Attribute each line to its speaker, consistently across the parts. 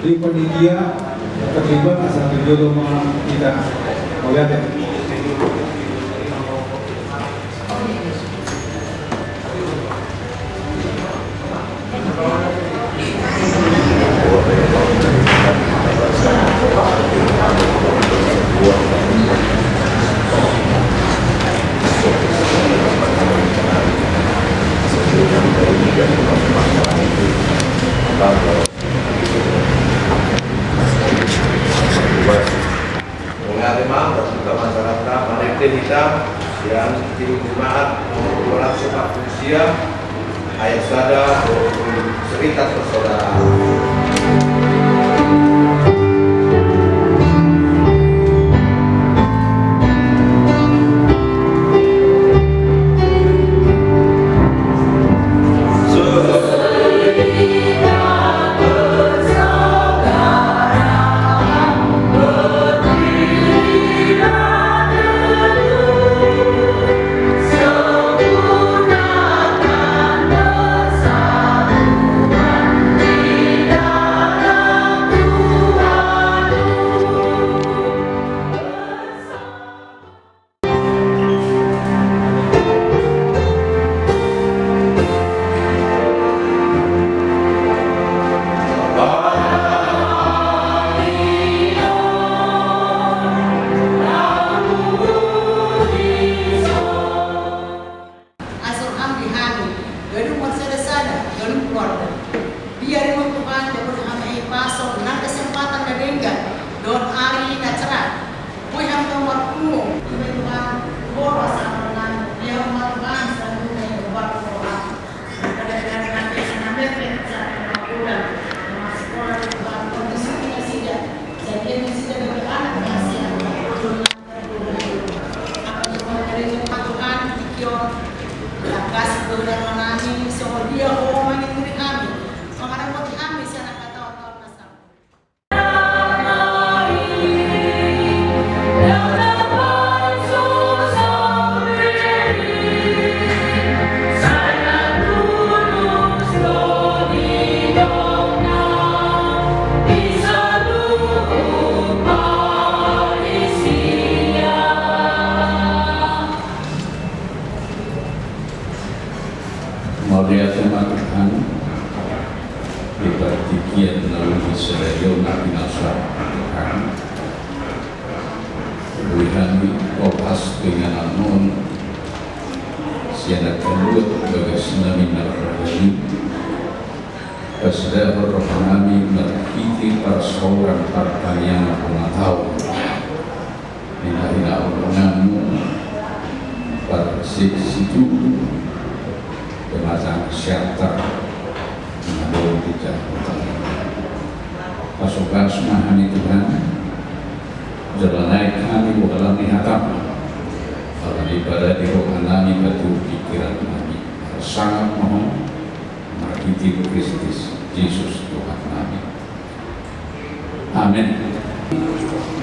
Speaker 1: di panitia terlibat asal jodoh kita. Mau lihat ya?
Speaker 2: Kita yang di Jumat orang sepak usia ayat sada cerita persaudaraan.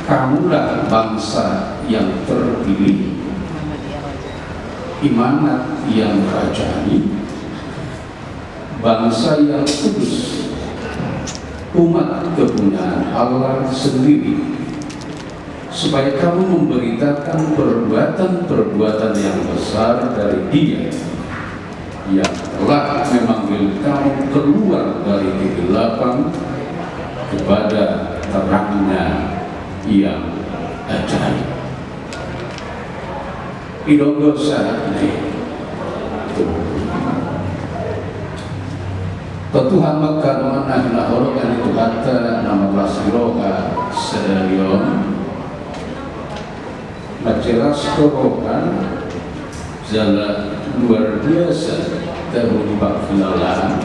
Speaker 3: Kamulah bangsa yang terpilih, imanat yang rajani, bangsa yang kudus, umat kepunyaan Allah sendiri, supaya kamu memberitakan perbuatan-perbuatan yang besar dari Dia yang telah memanggil kamu keluar dari kegelapan kepada terangnya yang ajaib. Idonggo saatnya Tuhan maka manah na horokan itu kata nama Lasiroga Sedarion maceras korokan jalan luar biasa terlibat filalan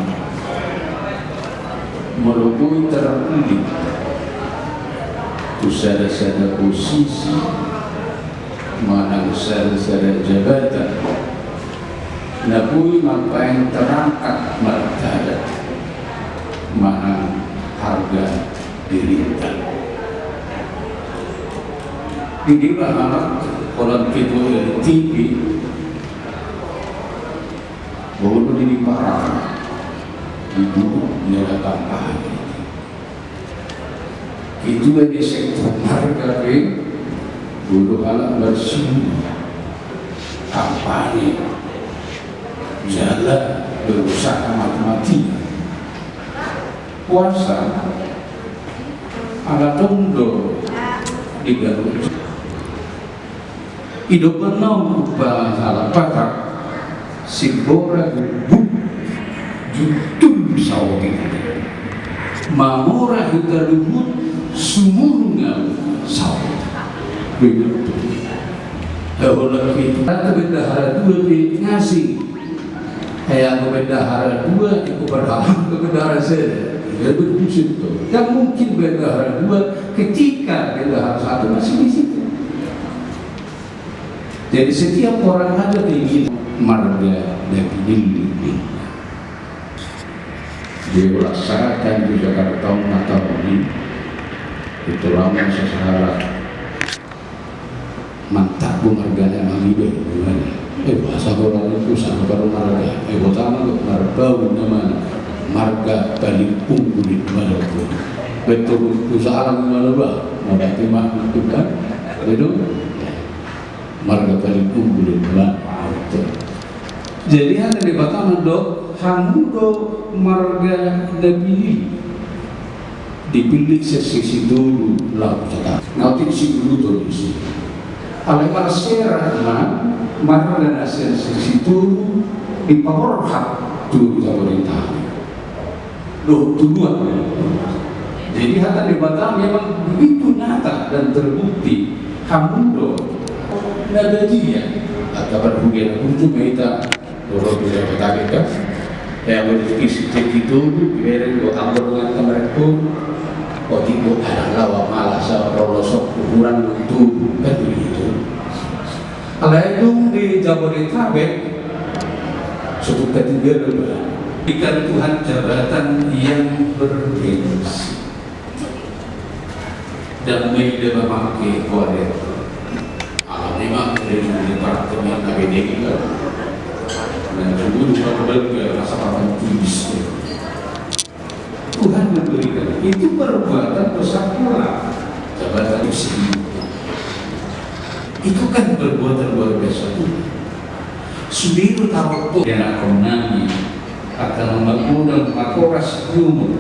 Speaker 3: melubui terpilih usada-sada posisi mana usada-sada jabatan napui mampain terangkat martabat mana harga dirinta inilah anak orang kedua TV bahwa ini parah ibu nyatakan paham itu di sektor marga guru alam bersih kampanye jalan berusaha mati-matian puasa ala tondo di Garut hidup penuh bahasa Batak simbora gubuk jutul sawogi mamora kita lumut sumurunga sawot begitu kalau kita bendahara dua ngasih kayak bendahara dua itu berharap bendahara saya ya begitu yang mungkin bendahara dua ketika bendahara satu masih di situ. Jadi setiap orang ada ingin marga dan ini dilaksanakan di Jakarta tahun ini itu lama secara mantap marganya malibe bahasa orang itu sama baru marga pertama marga namanya marga paling unggul di Maluku betul usaha orang Maluku mau timah itu kan itu marga paling unggul di Maluku. Jadi ada di Batam dok hamudo marga Nabi dipilih sesi dulu lalu cetak nanti si dulu tuh di sini. Oleh masyarakat marga nasi sesi dulu dipamerhab dulu kita perintah. Loh tujuan. Jadi ada di Batam memang begitu nyata dan terbukti hamudo nada dia atau berhubungan untuk kita. Kalau bisa kita yang berisi itu biarin gua ambil dengan mereka oh tiba ada lawa malas rolosok ukuran untuk kan begitu. Kalau itu di Jabodetabek suatu ketiga dulu ikan Tuhan jabatan yang bergengsi dan media memakai kualet alam memang dari para teman KBD kita dan juga berbagai rasa papan tulis Tuhan memberikan itu perbuatan persatuan jabatan itu kan perbuatan luar biasa Subiru tahu dan akonami akan membangun makoras umur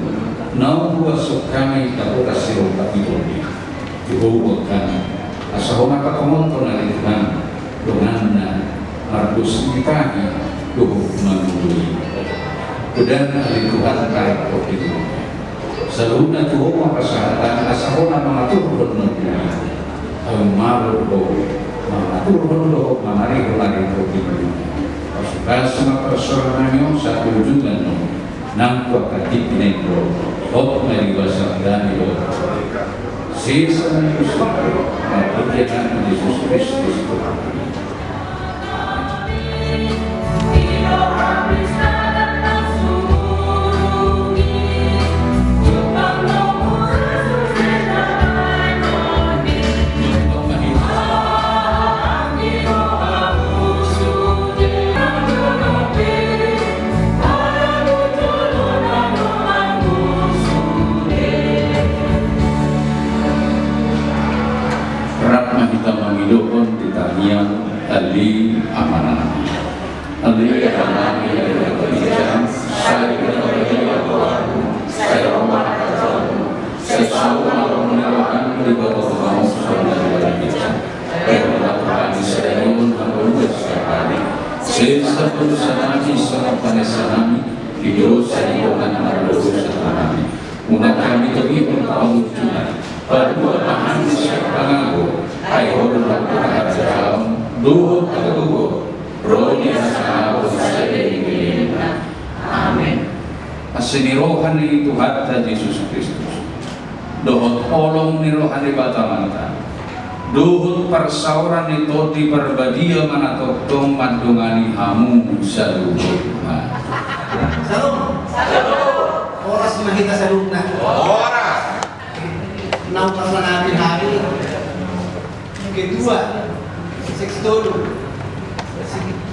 Speaker 3: nau buasuk kami takoras siropat itu dihukumkan asal maka komonton dari Tuhan dengan Markus Nikahi tuh menunggu kemudian hari Tuhan kait itu selalu tuh persyaratan asarona mengatur menunggu malu mengatur menunggu menari itu pasukan semua persoalannya satu ujungan nampak katik negro hot dari bahasa dan itu sisa Yesus perkenan Yesus Kristus Ali amanah Ali amanah kebijakan saya rumah saya tahu menerapkan di bawah kamu saudara kita Tuhan saya pun berbuat sekali saya berusaha kisah pada sanami hidup saya dengan berdosa kami mudah kami terima pengujuan perbuatan siapa ngaku ayo berlakukan dalam duhut ketubuh rodi asal saya ingin amin asini rohani Tuhan Yesus Kristus dohut olong ni rohani batamanta duhut persauran itu di perbadia mana toktong mandungani hamu saluhut
Speaker 4: Salam oras mahita salugna
Speaker 2: Oras.
Speaker 4: 6 natin hari kedua sekstolo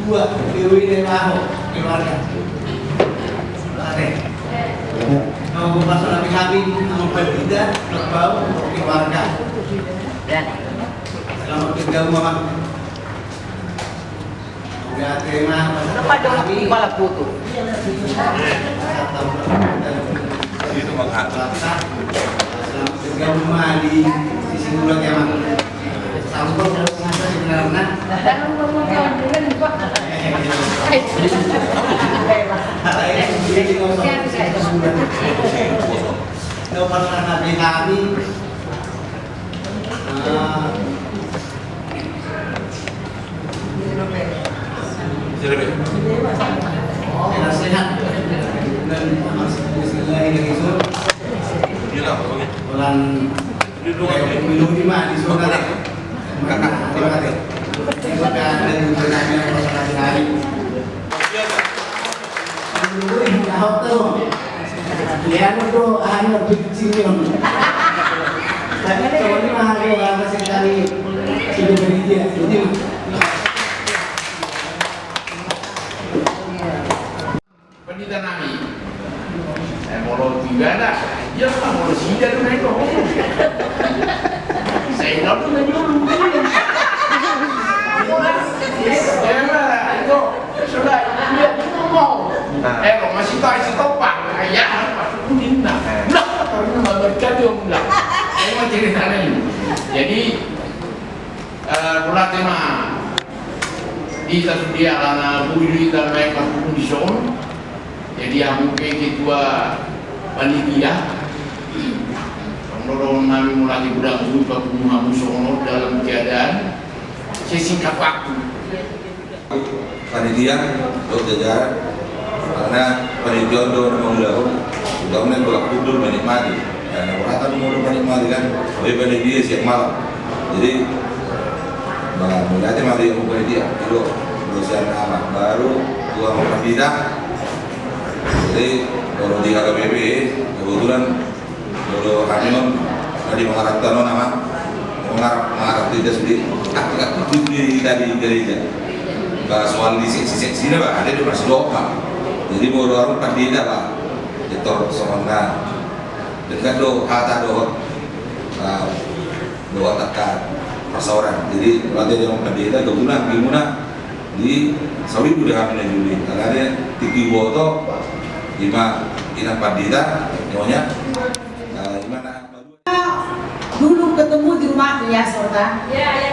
Speaker 4: kedua dewi demaho keluarga. Oke. Mau pasal kami ang partida, trabaho, keluarga. Selamat tinggal mama. Udah terima kami.
Speaker 5: Kepala putu.
Speaker 2: Itu menghantar.
Speaker 4: Selamat tinggal mama di sisi mulut ya mak. Sampai ngasa di benar-benar. Kalau pasal kami sehat dan masih lagi itu bulan pemilu di mana di zona deh dari hari ahok tuh lihat tuh ayo bikin tapi kalau ini mah ada sekali sudah beri dia jadi
Speaker 3: Pendita nami, molo tiga ada, ya lah molo sida tu naik kok. Saya nak tu naik dulu. Ya lah, itu sudah dia ngomong. Kalau masih tahu si topak, ayah kuning nak, nak kalau nak berkata nak. Ini cerita ni. Jadi, mula tema di dia lana budi dan mereka kondisi. Jadi yang mungkin ketua panitia mendorong kami mulai gudang buka pengusaha musono dalam keadaan sesingkat waktu.
Speaker 6: Panitia untuk jajaran karena panitia untuk mengulang sudah mulai berlaku kudur menikmati dan orang mau menikmati kan oleh panitia siang malam. Jadi berarti mari yang panitia itu urusan amat baru tua panitia. Jadi kalau di HKBP kebetulan kalau kami tadi mengharapkan nama mengharap tidak sendiri akak itu dari gereja. Soal di sisi pak ada di masih doa. Jadi mau orang pandida pak jetor semangat dekat do kata doa takkan perseorangan. Jadi nanti yang pandida kebetulan gimana di sawi udah hamil Juli karena ada tiki boto lima inang pandita nyonya gimana
Speaker 7: dulu ketemu di rumahku ya Sorta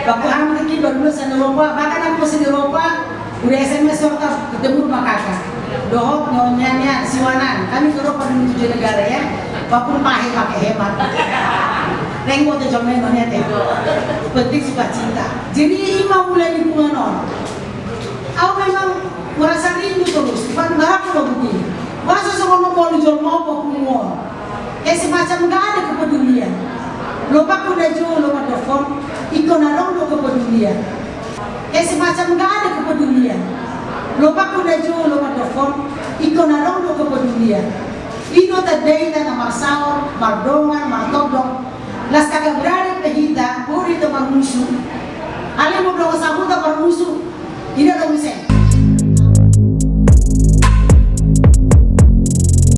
Speaker 7: waktu anak kecil baru lulusan Eropa bahkan aku masih di Eropa udah SMS Sorta ketemu rumah kakak dohok nyonyanya siwanan kami ke Eropa di 7 negara ya walaupun pakai hemat renggo tuh comen nyonya teh penting suka cinta jadi imam mulai di Punganon aku memang merasa rindu terus bukan aku loh begini masa seorang mau dijual mau semua semacam gak ada kepedulian lupa kuda jual lupa telepon ikon along lo kepedulian semacam gak ada kepedulian lupa kuda jual lupa telepon ikon along lo kepedulian ino tadei na marsaor mardongan martodong las kagak berada pehita buri teman musuh ale mo dong sabuta bermusuh tidak dong sen